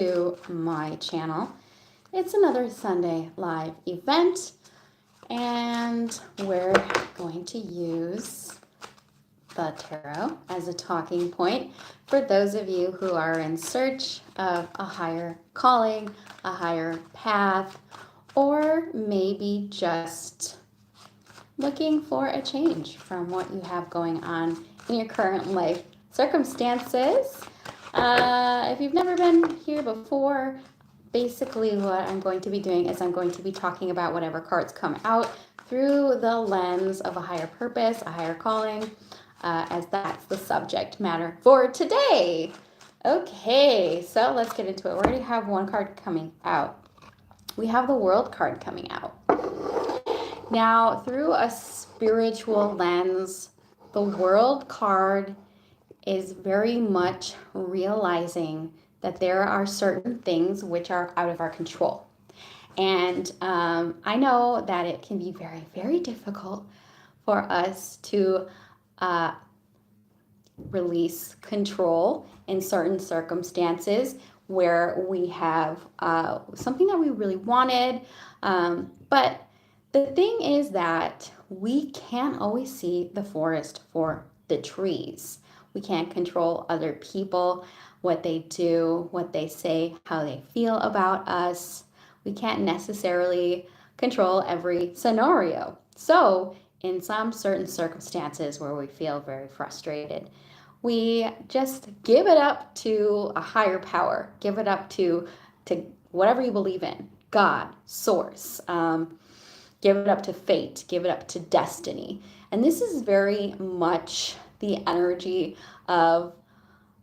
to my channel. It's another Sunday live event, and we're going to use the tarot as a talking point for those of you who are in search of a higher calling, a higher path, or maybe just looking for a change from what you have going on in your current life circumstances. If you've never been here before, basically what I'm going to be doing is I'm going to be talking about whatever cards come out through the lens of a higher purpose, a higher calling, as that's the subject matter for today. Okay, so let's get into it. We already have one card coming out. We have the World card coming out. Now, through a spiritual lens, the World card is very much realizing that there are certain things which are out of our control. And I know that it can be very, very difficult for us to release control in certain circumstances where we have something that we really wanted. But the thing is that we can't always see the forest for the trees. We can't control other people, what they do, what they say, how they feel about us. We can't necessarily control every scenario. So in some certain circumstances where we feel very frustrated, we just give it up to a higher power, give it up to whatever you believe in, God, source, give it up to fate, give it up to destiny. And this is very much the energy of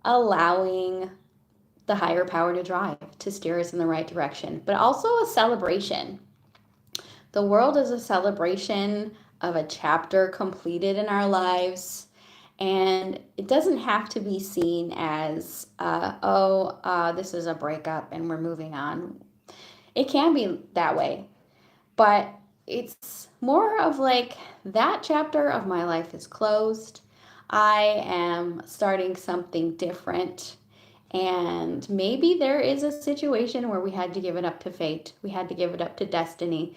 allowing the higher power to drive, to steer us in the right direction, but also a celebration. The world is a celebration of a chapter completed in our lives, and it doesn't have to be seen as, this is a breakup and we're moving on. It can be that way, but it's more of like that chapter of my life is closed. I am starting something different. And maybe there is a situation where we had to give it up to fate. We had to give it up to destiny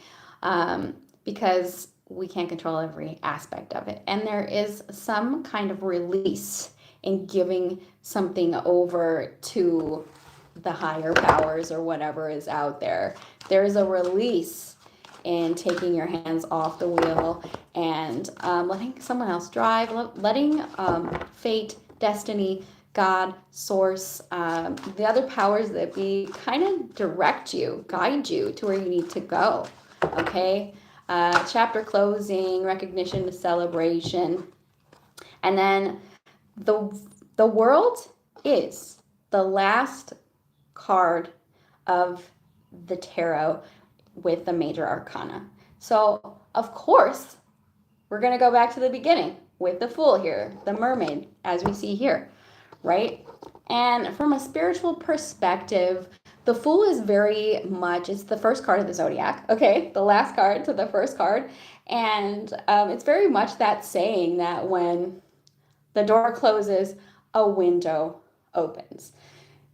because we can't control every aspect of it. And there is some kind of release in giving something over to the higher powers or whatever is out there. There's a release in taking your hands off the wheel and letting someone else drive, letting fate, destiny, God, source, the other powers that be kind of direct you, guide you to where you need to go, okay? Chapter closing, recognition, celebration. And then the world is the last card of the tarot with the major arcana. So, of course, we're going to go back to the beginning with the Fool here, the mermaid, as we see here, right? And from a spiritual perspective, the Fool is very much, it's the first card of the zodiac, okay? The last card to the first card. And it's very much that saying that when the door closes, a window opens.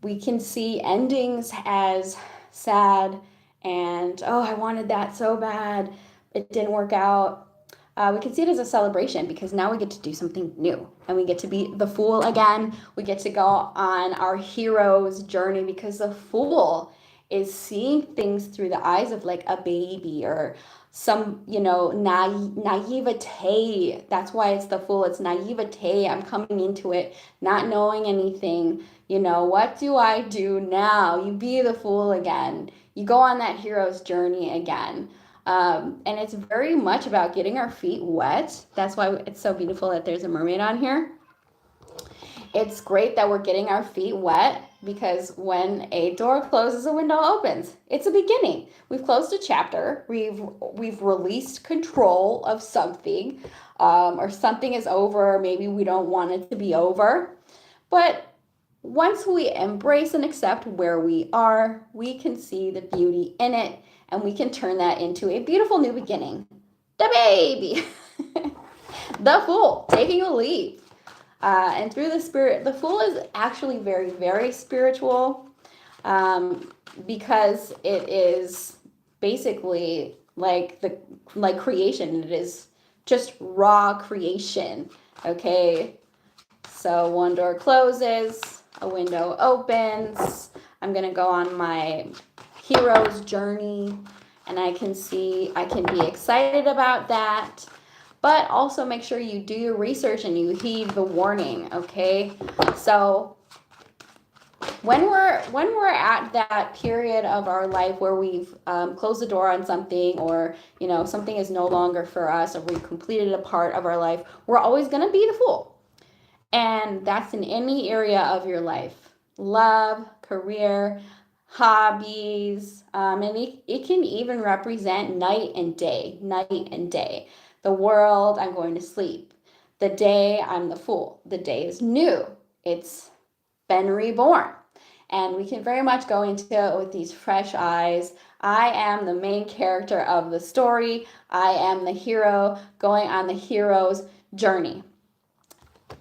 We can see endings as sad and, oh, I wanted that so bad, it didn't work out. We can see it as a celebration because now we get to do something new and we get to be the Fool again. We get to go on our hero's journey because the Fool is seeing things through the eyes of like a baby or some, naivete. That's why it's the Fool. It's naivete. I'm coming into it not knowing anything. What do I do now? You be the Fool again. You go on that hero's journey again. And it's very much about getting our feet wet. That's why it's so beautiful that there's a mermaid on here. It's great that we're getting our feet wet because when a door closes, a window opens. It's a beginning. We've closed a chapter. We've released control of something, or something is over, or maybe we don't want it to be over. But once we embrace and accept where we are, we can see the beauty in it, and we can turn that into a beautiful new beginning. The baby. The Fool, taking a leap. And through the spirit, the Fool is actually very, very spiritual. because it is basically like creation. It is just raw creation. Okay, so one door closes, a window opens. I'm gonna go on my hero's journey, and I can be excited about that. But also make sure you do your research and you heed the warning, okay? So when we're at that period of our life where we've closed the door on something, or something is no longer for us, or we've completed a part of our life, we're always going to be the fool. And that's in any area of your life: love, career, hobbies, and it can even represent night and day. The world, I'm going to sleep. The day, I'm the fool. The day is new. It's been reborn. And we can very much go into it with these fresh eyes. I am the main character of the story. I am the hero going on the hero's journey.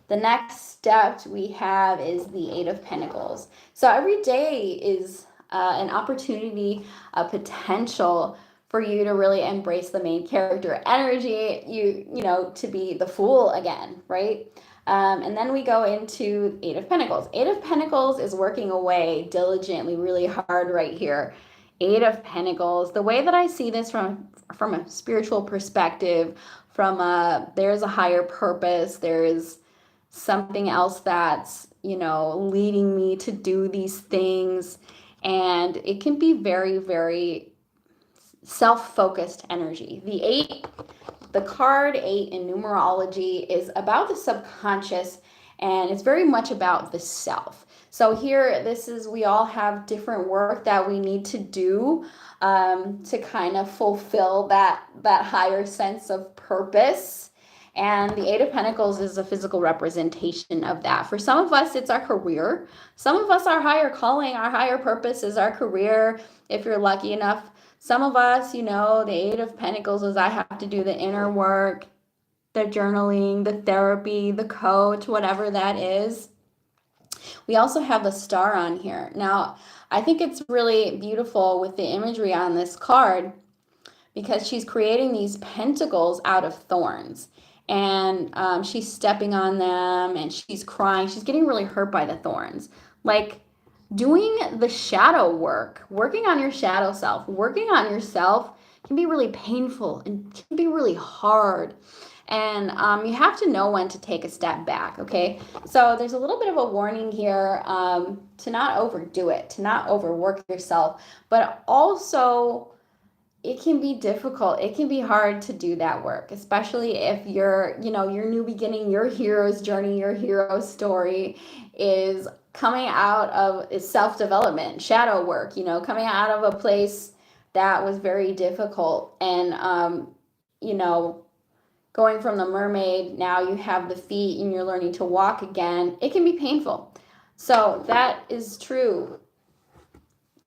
The next step we have is the Eight of Pentacles. So every day is an opportunity, a potential for you to really embrace the main character energy, to be the fool again, right? And then we go into Eight of Pentacles. Eight of Pentacles is working away diligently, really hard right here. Eight of Pentacles, the way that I see this from a spiritual perspective, there's a higher purpose, there is something else that's, leading me to do these things. And it can be very, very self-focused energy. The card 8 in numerology is about the subconscious, and it's very much about the self. So here, we all have different work that we need to do to kind of fulfill that higher sense of purpose. And the Eight of Pentacles is a physical representation of that. For some of us, it's our career. Some of us, our higher calling, our higher purpose is our career, if you're lucky enough. Some of us, the Eight of Pentacles is I have to do the inner work, the journaling, the therapy, the coach, whatever that is. We also have the Star on here. Now, I think it's really beautiful with the imagery on this card, because she's creating these pentacles out of thorns. And she's stepping on them, and she's crying. She's getting really hurt by the thorns. Like, doing the shadow work, working on your shadow self, working on yourself can be really painful and can be really hard. And you have to know when to take a step back, okay? So there's a little bit of a warning here to not overdo it, to not overwork yourself, but also it can be difficult. It can be hard to do that work, especially if your new beginning, your hero's journey, your hero story is coming out of self-development, shadow work, coming out of a place that was very difficult. And, going from the mermaid, now you have the feet and you're learning to walk again. It can be painful. So that is true.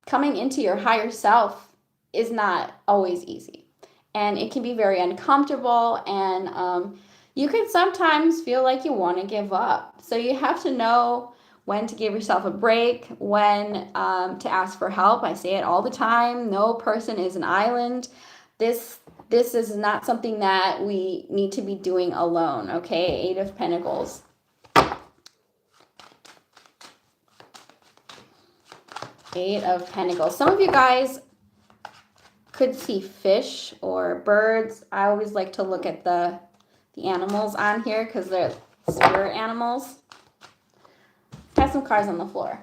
Coming into your higher self is not always easy, and it can be very uncomfortable, and you can sometimes feel like you want to give up. So you have to know when to give yourself a break, when to ask for help. I say it all the time. No person is an island. This is not something that we need to be doing alone, okay? Eight of Pentacles. Eight of Pentacles. Some of you guys could see fish or birds. I always like to look at the animals on here because they're spirit animals. Have some cards on the floor.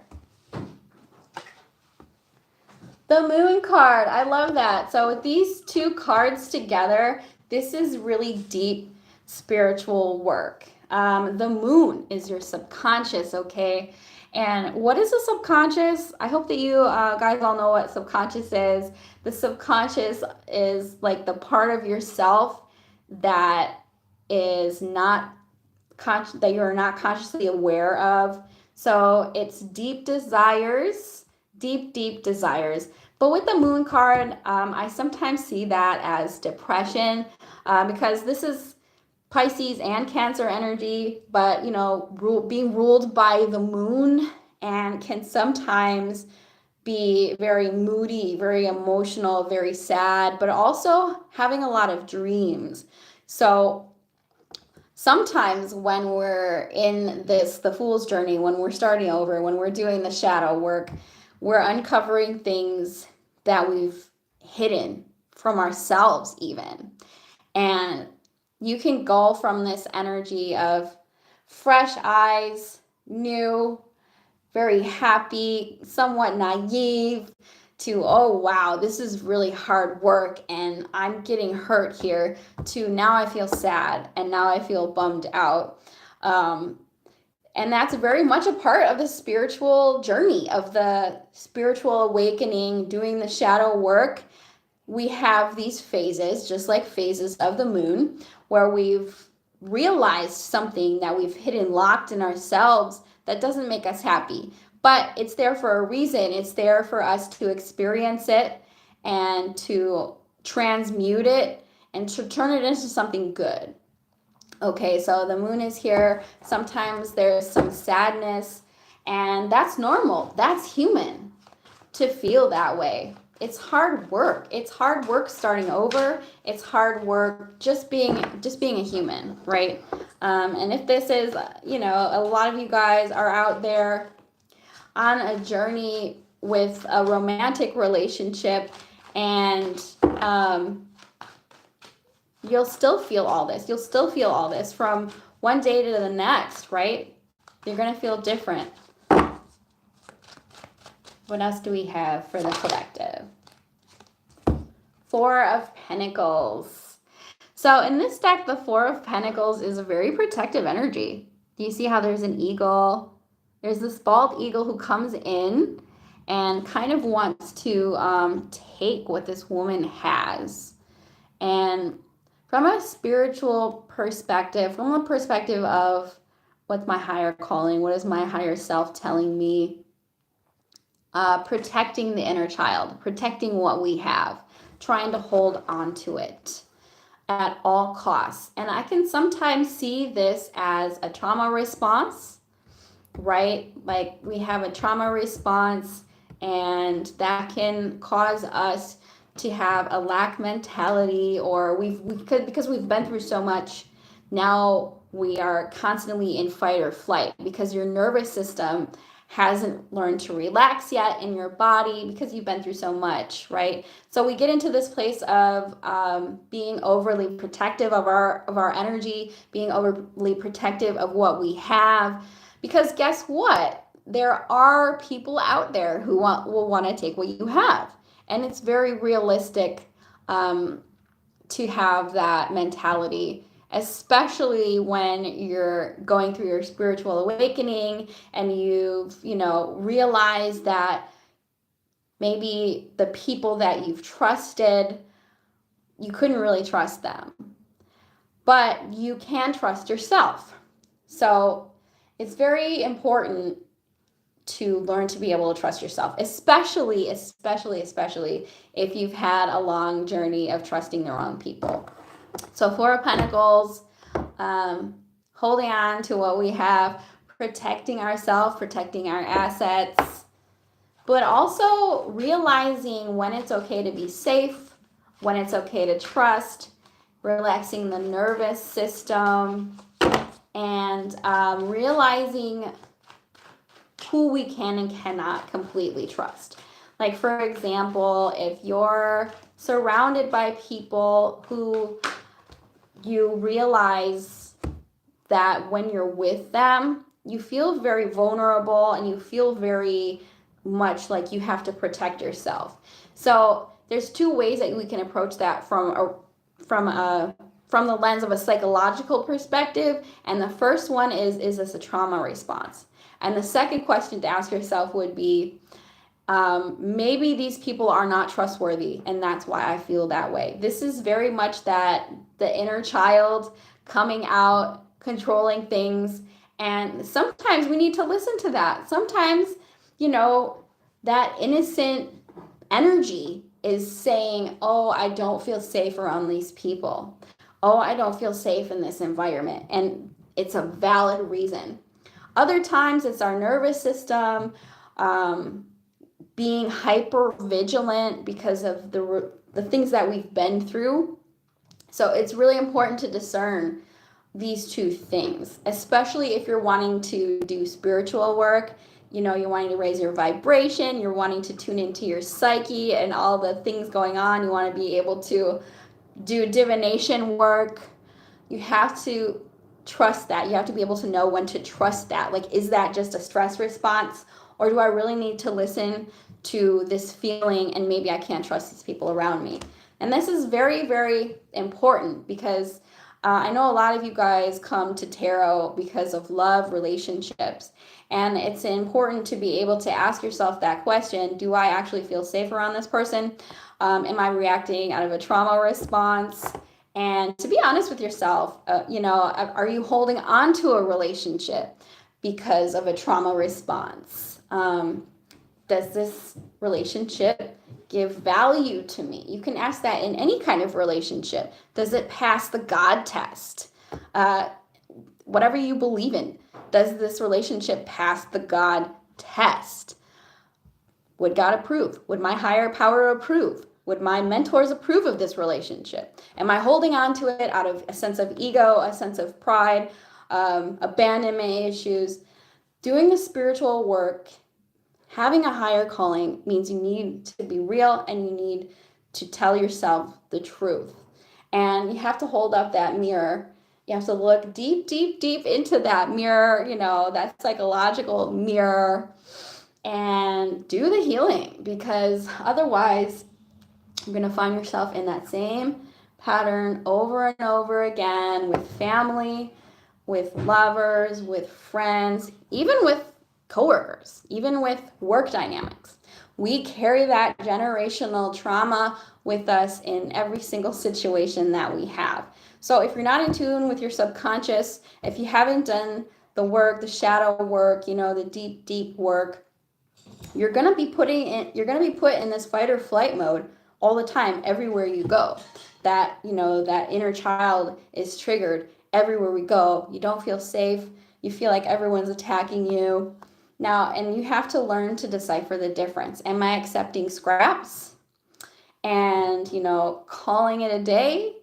The Moon card. I love that. So with these two cards together, this is really deep spiritual work. The Moon is your subconscious, okay? And what is the subconscious? I hope that you guys all know what subconscious is. The subconscious is like the part of yourself that is not that you're not consciously aware of. So it's deep desires. Deep desires. But with the Moon card, I sometimes see that as depression, because this is Pisces and Cancer energy, but being ruled by the moon, and can sometimes be very moody, very emotional, very sad, but also having a lot of dreams. So sometimes when we're in the fool's journey, when we're starting over, when we're doing the shadow work, we're uncovering things that we've hidden from ourselves, even. And you can go from this energy of fresh eyes, new, very happy, somewhat naive, to, oh wow, this is really hard work and I'm getting hurt here, to now I feel sad and now I feel bummed out. Um, and that's very much a part of the spiritual journey, of the spiritual awakening, doing the shadow work. We have these phases, just like phases of the moon, where we've realized something that we've hidden locked in ourselves that doesn't make us happy. But it's there for a reason. It's there for us to experience it and to transmute it and to turn it into something good. Okay, so the moon is here. Sometimes there's some sadness, and that's normal. That's human to feel that way. It's hard work. It's hard work starting over. It's hard work just being a human, right? And if this is, a lot of you guys are out there on a journey with a romantic relationship, and you'll still feel all this. You'll still feel all this from one day to the next, right? You're gonna feel different. What else do we have for the collective? Four of Pentacles. So in this deck, the Four of Pentacles is a very protective energy. Do you see how there's an eagle? There's this bald eagle who comes in and kind of wants to take what this woman has. And from a spiritual perspective, from a perspective of what's my higher calling, what is my higher self telling me, protecting the inner child, protecting what we have, trying to hold on to it at all costs. And I can sometimes see this as a trauma response, right? Like we have a trauma response, and that can cause us to have a lack mentality, or we could, because we've been through so much. Now we are constantly in fight or flight because your nervous system hasn't learned to relax yet in your body because you've been through so much, right? So we get into this place of being overly protective of our energy, being overly protective of what we have, because guess what? There are people out there who will want to take what you have, and it's very realistic to have that mentality, especially when you're going through your spiritual awakening and you've, realized that maybe the people that you've trusted, you couldn't really trust them, but you can trust yourself. So it's very important to learn to be able to trust yourself, especially if you've had a long journey of trusting the wrong people. So Four of Pentacles, holding on to what we have, protecting ourselves, protecting our assets, but also realizing when it's okay to be safe, when it's okay to trust, relaxing the nervous system, and realizing who we can and cannot completely trust. Like, for example, if you're surrounded by people who you realize that when you're with them, you feel very vulnerable and you feel very much like you have to protect yourself. So there's two ways that we can approach that from the lens of a psychological perspective. And the first one is this a trauma response? And the second question to ask yourself would be, maybe these people are not trustworthy, and that's why I feel that way. This is very much that the inner child coming out, controlling things, and sometimes we need to listen to that. Sometimes, that innocent energy is saying, oh, I don't feel safe around these people. Oh, I don't feel safe in this environment. And it's a valid reason. Other times it's our nervous system being hyper vigilant because of the things that we've been through. So it's really important to discern these two things, especially if you're wanting to do spiritual work. You're wanting to raise your vibration, you're wanting to tune into your psyche and all the things going on. You want to be able to do divination work. You have to trust that. You have to be able to know when to trust that. Like, is that just a stress response? Or do I really need to listen to this feeling and maybe I can't trust these people around me? And this is very, very important because I know a lot of you guys come to tarot because of love relationships. And it's important to be able to ask yourself that question. Do I actually feel safe around this person? Am I reacting out of a trauma response? And to be honest with yourself, are you holding on to a relationship because of a trauma response? Does this relationship give value to me? You can ask that in any kind of relationship. Does it pass the God test? Whatever you believe in, does this relationship pass the God test? Would God approve? Would my higher power approve? Would my mentors approve of this relationship? Am I holding on to it out of a sense of ego, a sense of pride, abandonment issues? Doing the spiritual work, having a higher calling, means you need to be real and you need to tell yourself the truth. And you have to hold up that mirror. You have to look deep, deep, deep into that mirror, that psychological mirror, and do the healing, because otherwise you're going to find yourself in that same pattern over and over again with family, with lovers, with friends, even with coworkers, even with work dynamics. We carry that generational trauma with us in every single situation that we have. So if you're not in tune with your subconscious, if you haven't done the work, the shadow work, the deep, deep work, you're going to be put in this fight or flight mode all the time, everywhere you go. That inner child is triggered everywhere we go. You don't feel safe. You feel like everyone's attacking you. Now, and you have to learn to decipher the difference. Am I accepting scraps and, calling it a day?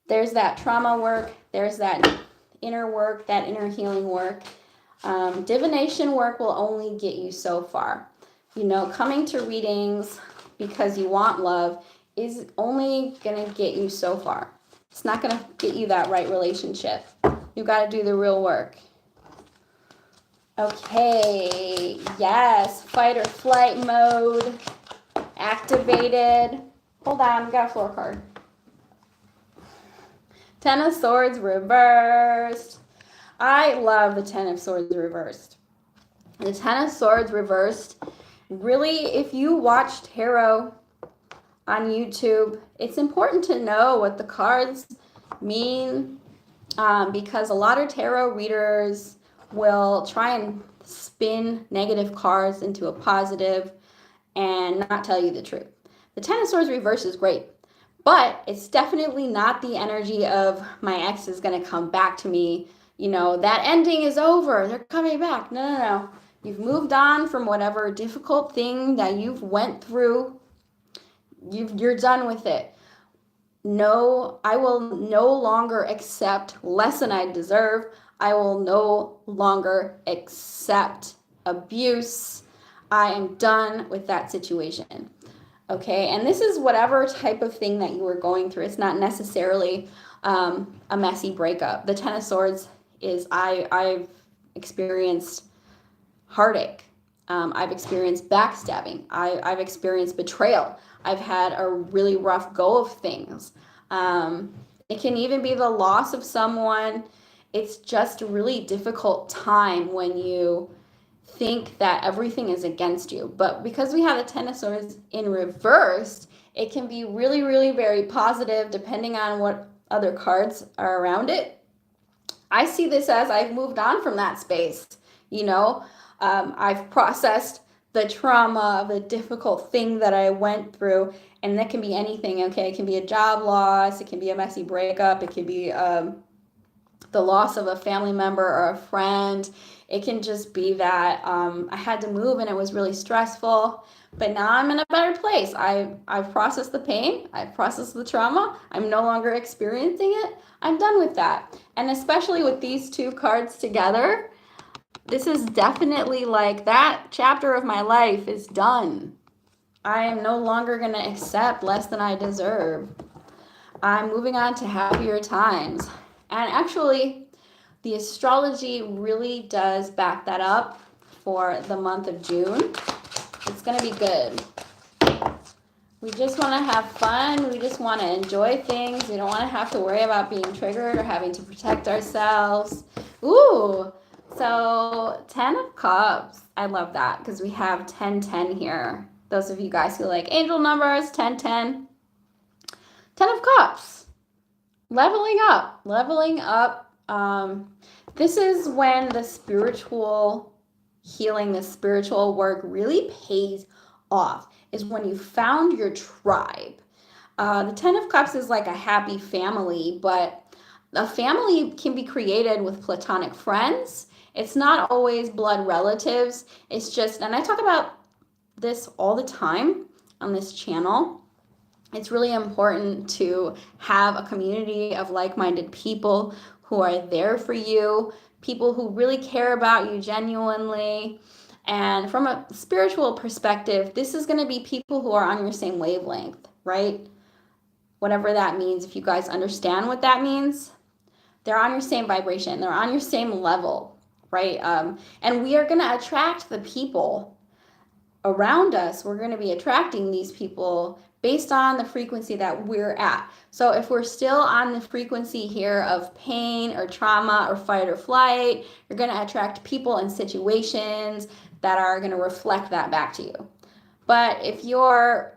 There's that trauma work. There's that inner work, that inner healing work. Divination work will only get you so far. Coming to readings because you want love is only going to get you so far. It's not going to get you that right relationship. You've got to do the real work. Okay, yes, fight or flight mode activated. Hold on, we got a floor card. Ten of Swords reversed. I love the Ten of Swords reversed. The Ten of Swords reversed, really, if you watch tarot on YouTube, it's important to know what the cards mean, because a lot of tarot readers will try and spin negative cards into a positive and not tell you the truth. The Ten of Swords reverse is great, but it's definitely not the energy of my ex is going to come back to me. That ending is over. They're coming back. No. You've moved on from whatever difficult thing that you've went through. You're done with it. No, I will no longer accept less than I deserve. I will no longer accept abuse. I am done with that situation. Okay, and this is whatever type of thing that you were going through. It's not necessarily a messy breakup. The Ten of Swords is I've experienced heartache. I've experienced backstabbing. I've experienced betrayal. I've had a really rough go of things. It can even be the loss of someone. It's just a really difficult time when you think that everything is against you. But because we have the Ten of Swords in reverse, it can be really, really very positive depending on what other cards are around it. I see this as I've moved on from that space. I've processed the trauma of the difficult thing that I went through, and that can be anything. Okay, it can be a job loss, it can be a messy breakup, it can be the the loss of a family member or a friend. It can just be that I had to move and it was really stressful. But now I'm in a better place. I've processed the pain. I've processed the trauma. I'm no longer experiencing it. I'm done with that. And especially with these two cards together, this is definitely like that chapter of my life is done. I am no longer going to accept less than I deserve. I'm moving on to happier times. And actually, the astrology really does back that up for the month of June. It's going to be good. We just want to have fun. We just want to enjoy things. We don't want to have to worry about being triggered or having to protect ourselves. Ooh, so 10 of Cups. I love that because we have 10-10 here. Those of you guys who like angel numbers, 10-10. 10 of Cups. Leveling up. Leveling up. This is when the spiritual healing, the spiritual work really pays off, is when you found your tribe. The 10 of Cups is like a happy family, but a family can be created with platonic friends. It's not always blood relatives. It's just, and I talk about this all the time on this channel. It's really important to have a community of like-minded people who are there for you, people who really care about you genuinely. And from a spiritual perspective, this is going to be people who are on your same wavelength, right? Whatever that means, if you guys understand what that means, they're on your same vibration, they're on your same level, right? And we are going to attract the people around us. We're going to be attracting these people based on the frequency that we're at. So if we're still on the frequency here of pain or trauma or fight or flight, you're going to attract people and situations that are going to reflect that back to you. But if you're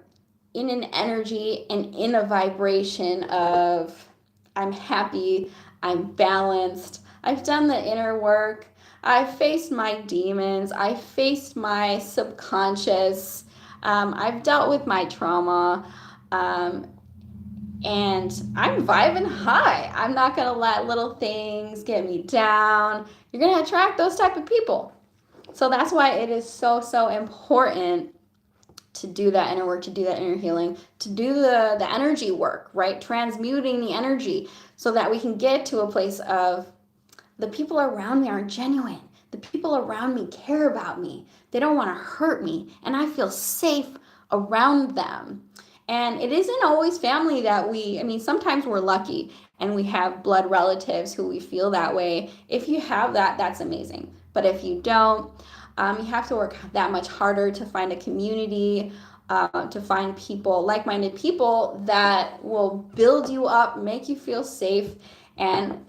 in an energy and in a vibration of I'm happy, I'm balanced, I've done the inner work, I've faced my demons, I've faced my subconscious, I've dealt with my trauma, and I'm vibing high. I'm not going to let little things get me down. You're going to attract those type of people. So that's why it is so, so important to do that inner work, to do that inner healing, to do the energy work, right? Transmuting the energy so that we can get to a place of the people around me are genuine. The people around me care about me. They don't want to hurt me, and I feel safe around them. And it isn't always family that sometimes we're lucky and we have blood relatives who we feel that way. If you have that, that's amazing. But if you don't, you have to work that much harder to find a community, to find people, like-minded people that will build you up, make you feel safe. And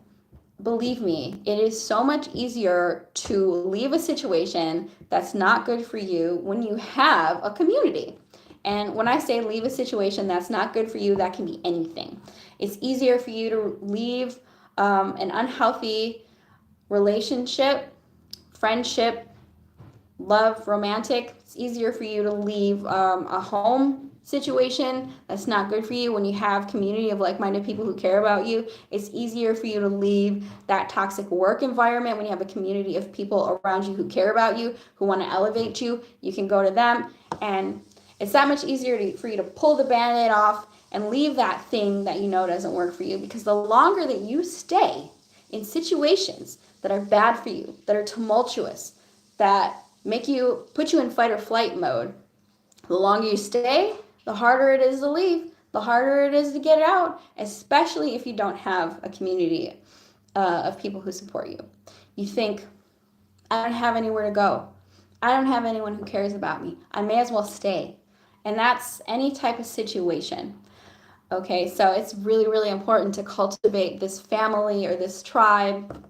believe me, it is so much easier to leave a situation that's not good for you when you have a community. And when I say leave a situation that's not good for you, that can be anything. It's easier for you to leave an unhealthy relationship, friendship, love, romantic. It's easier for you to leave a home situation that's not good for you when you have community of like-minded people who care about you. It's easier for you to leave that toxic work environment when you have a community of people around you who care about you, who want to elevate you. You can go to them, and it's that much easier for you to pull the band-aid off and leave that thing that you know doesn't work for you, because the longer that you stay in situations that are bad for you, that are tumultuous, that put you in fight or flight mode, the longer you stay, the harder it is to leave, the harder it is to get out, especially if you don't have a community of people who support you. You think, I don't have anywhere to go. I don't have anyone who cares about me. I may as well stay. And that's any type of situation. Okay, so it's really, really important to cultivate this family or this tribe,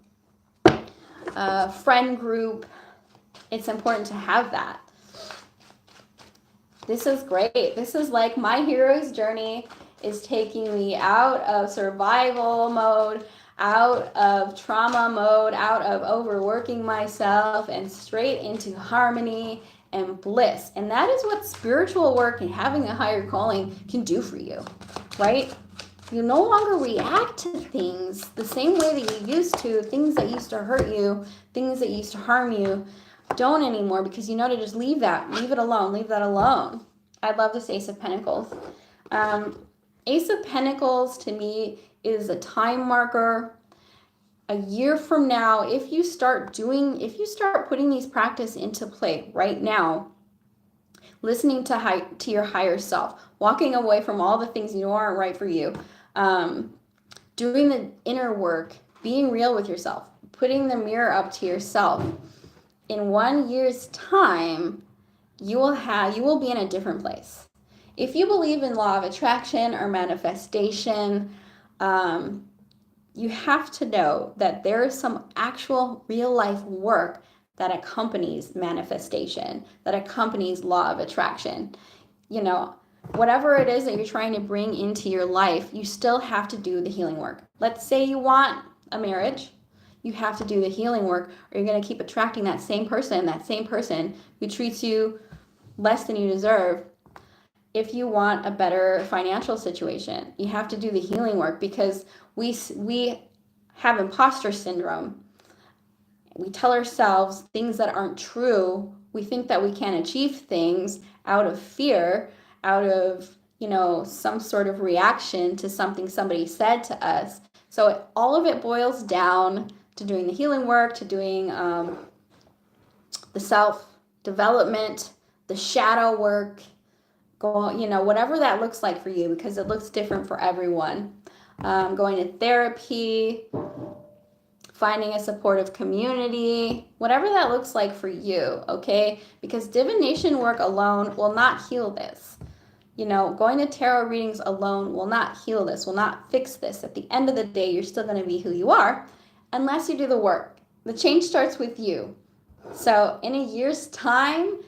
friend group. It's important to have that. This is great. This is like my hero's journey is taking me out of survival mode, out of trauma mode, out of overworking myself, and straight into harmony and bliss. And that is what spiritual work and having a higher calling can do for you, right? You no longer react to things the same way that you used to. Things that used to hurt you, things that used to harm you, don't anymore, because you know to just leave it alone, leave that alone. I love this Ace of Pentacles. Ace of Pentacles to me is a time marker. A year from now, if you start putting these practice into play right now, listening to your higher self, walking away from all the things you know aren't right for you, doing the inner work, being real with yourself, putting the mirror up to yourself, in 1 year's time, you will be in a different place. If you believe in law of attraction or manifestation, you have to know that there is some actual real life work that accompanies manifestation, that accompanies law of attraction. You know, whatever it is that you're trying to bring into your life, you still have to do the healing work. Let's say you want a marriage. You have to do the healing work, or you're going to keep attracting that same person who treats you less than you deserve. If you want a better financial situation, you have to do the healing work, because we have imposter syndrome. We tell ourselves things that aren't true. We think that we can't achieve things out of fear, out of, some sort of reaction to something somebody said to us. So all of it boils down to doing the healing work, to doing the self-development, the shadow work, whatever that looks like for you, because it looks different for everyone. Going to therapy, finding a supportive community, whatever that looks like for you, okay? Because divination work alone will not heal this. Going to tarot readings alone will not heal this, will not fix this. At the end of the day, you're still going to be who you are unless you do the work. The change starts with you. So in a year's time,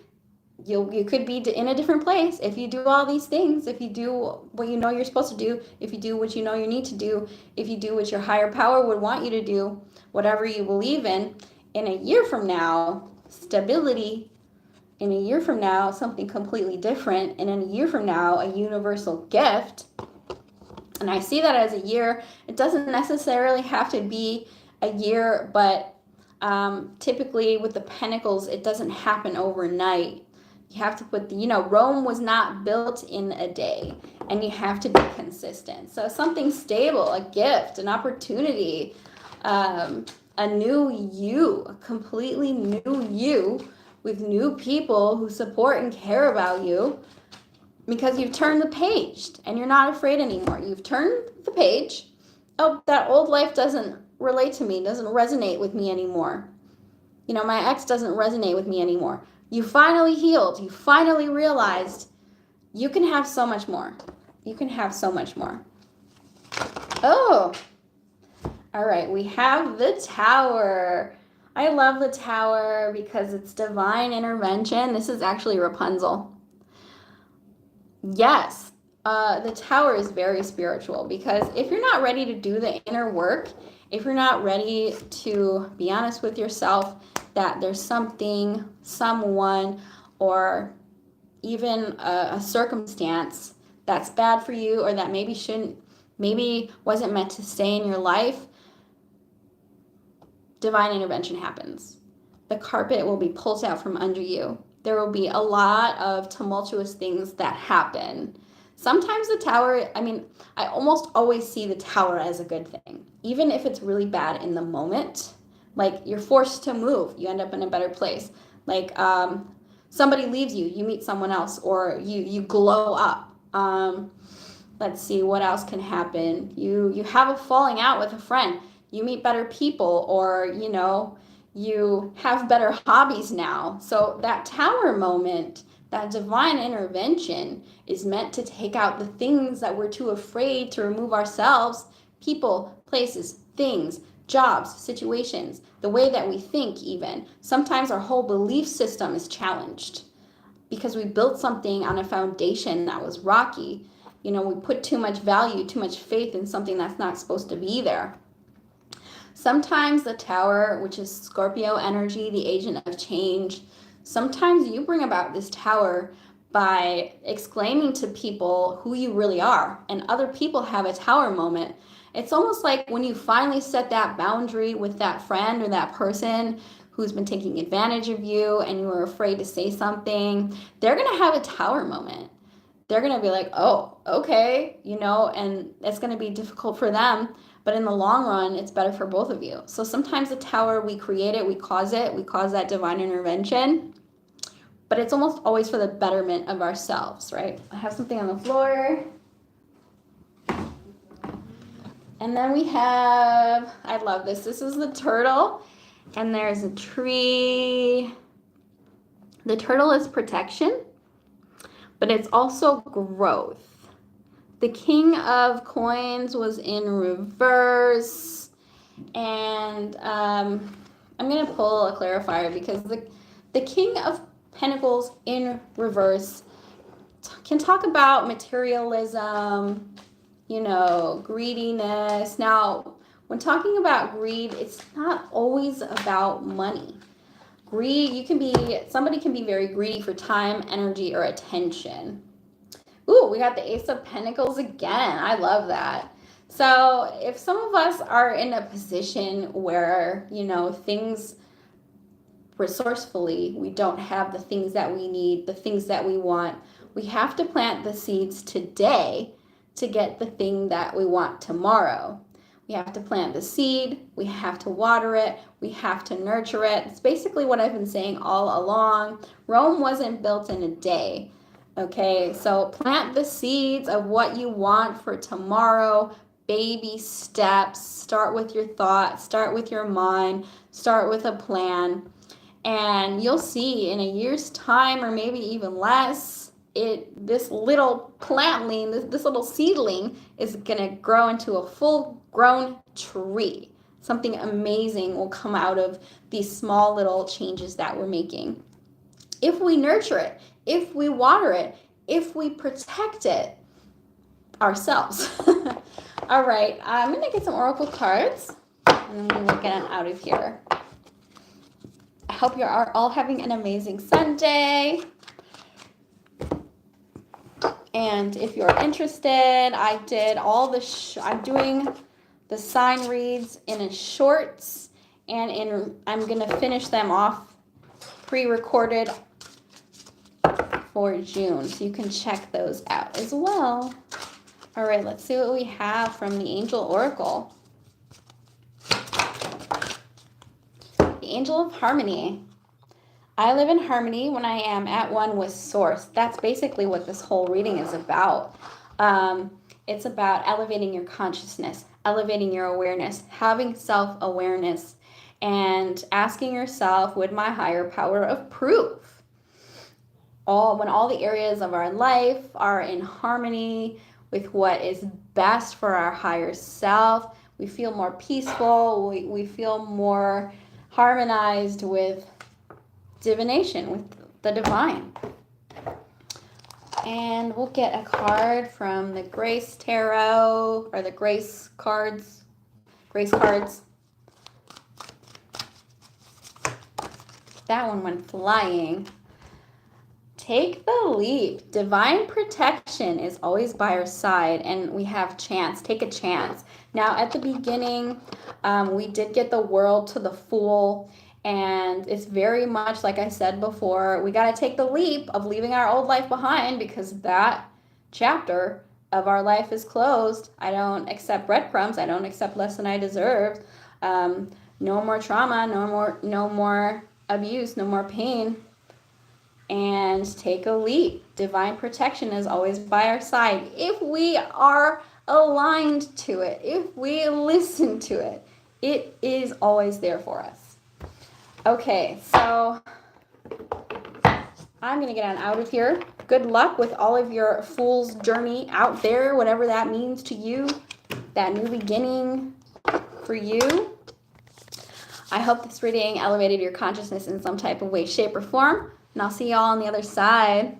you could be in a different place if you do all these things, if you do what you know you're supposed to do, if you do what you know you need to do, if you do what your higher power would want you to do, whatever you believe in a year from now, stability. In a year from now, something completely different. And in a year from now, a universal gift. And I see that as a year. It doesn't necessarily have to be a year, but typically with the Pentacles, it doesn't happen overnight. You have to put Rome was not built in a day, and you have to be consistent. So something stable, a gift, an opportunity, a new you, a completely new you, with new people who support and care about you, because you've turned the page and you're not afraid anymore. You've turned the page. Oh, that old life doesn't relate to me, doesn't resonate with me anymore. My ex doesn't resonate with me anymore. You finally healed. You finally realized you can have so much more. You can have so much more. Oh, all right. We have the Tower. I love the Tower because it's divine intervention. This is actually Rapunzel. Yes, the Tower is very spiritual, because if you're not ready to do the inner work, if you're not ready to be honest with yourself that there's something, someone, or even a circumstance that's bad for you, or that maybe wasn't meant to stay in your life, divine intervention happens. The carpet will be pulled out from under you. There will be a lot of tumultuous things that happen. Sometimes the Tower, I almost always see the Tower as a good thing, even if it's really bad in the moment. Like, you're forced to move, you end up in a better place. Like, somebody leaves you, you meet someone else, or you glow up. Let's see, what else can happen? You have a falling out with a friend, you meet better people, or you have better hobbies now. So that Tower moment, that divine intervention, is meant to take out the things that we're too afraid to remove ourselves. People, places, things, jobs, situations, the way that we think even. Sometimes our whole belief system is challenged because we built something on a foundation that was rocky. We put too much value, too much faith in something that's not supposed to be there. Sometimes the Tower, which is Scorpio energy, the agent of change, sometimes you bring about this Tower by exclaiming to people who you really are, and other people have a tower moment. It's almost like when you finally set that boundary with that friend or that person who's been taking advantage of you and you were afraid to say something, they're going to have a tower moment. They're going to be like, oh, okay, and it's going to be difficult for them. But in the long run, it's better for both of you. So sometimes the tower, we create it, we cause that divine intervention. But it's almost always for the betterment of ourselves, right? I have something on the floor. And then we have, I love this. This is the turtle. And there's a tree. The turtle is protection, but it's also growth. The King of Coins was in reverse. And I'm going to pull a clarifier because the King of Pentacles in reverse can talk about materialism, greediness. Now, when talking about greed, it's not always about money. Greed, somebody can be very greedy for time, energy, or attention. Ooh, we got the Ace of Pentacles again. I love that. So if some of us are in a position where, things resourcefully, we don't have the things that we need, the things that we want, we have to plant the seeds today to get the thing that we want tomorrow. We have to plant the seed, we have to water it, we have to nurture it. It's basically what I've been saying all along. Rome wasn't built in a day. Okay, so plant the seeds of what you want for tomorrow. Baby steps. Start with your thoughts, start with your mind, start with a plan. And you'll see in a year's time, or maybe even less, this little plantling, this little seedling is gonna grow into a full-grown tree. Something amazing will come out of these small little changes that we're making. If we nurture it, if we water it, if we protect it ourselves. All right, I'm gonna get some oracle cards, and then we'll get out of here. I hope you are all having an amazing Sunday. And if you're interested, I did all I'm doing the sign reads in shorts, and I'm gonna finish them off pre-recorded for June, so you can check those out as well. All right, let's see what we have from the Angel Oracle. The Angel of Harmony. I live in harmony when I am at one with Source. That's basically what this whole reading is about. It's about elevating your consciousness, elevating your awareness, having self-awareness, and asking yourself, would my higher power approve? When all the areas of our life are in harmony with what is best for our higher self, we feel more peaceful, we feel more harmonized with divination, with the divine. And we'll get a card from the Grace Tarot, or the Grace cards. That one went flying. Take the leap. Divine protection is always by our side, and we have chance. Take a chance. Now, at the beginning, we did get the World to the Fool, and it's very much like I said before, we got to take the leap of leaving our old life behind, because that chapter of our life is closed. I don't accept breadcrumbs. I don't accept less than I deserve. No more trauma, no more abuse, no more pain. And take a leap. Divine protection is always by our side if we are aligned to it, if we listen to it. It is always there for us. Okay, so I'm going to get on out of here. Good luck with all of your fool's journey out there, whatever that means to you, that new beginning for you. I hope this reading elevated your consciousness in some type of way, shape, or form. And I'll see y'all on the other side.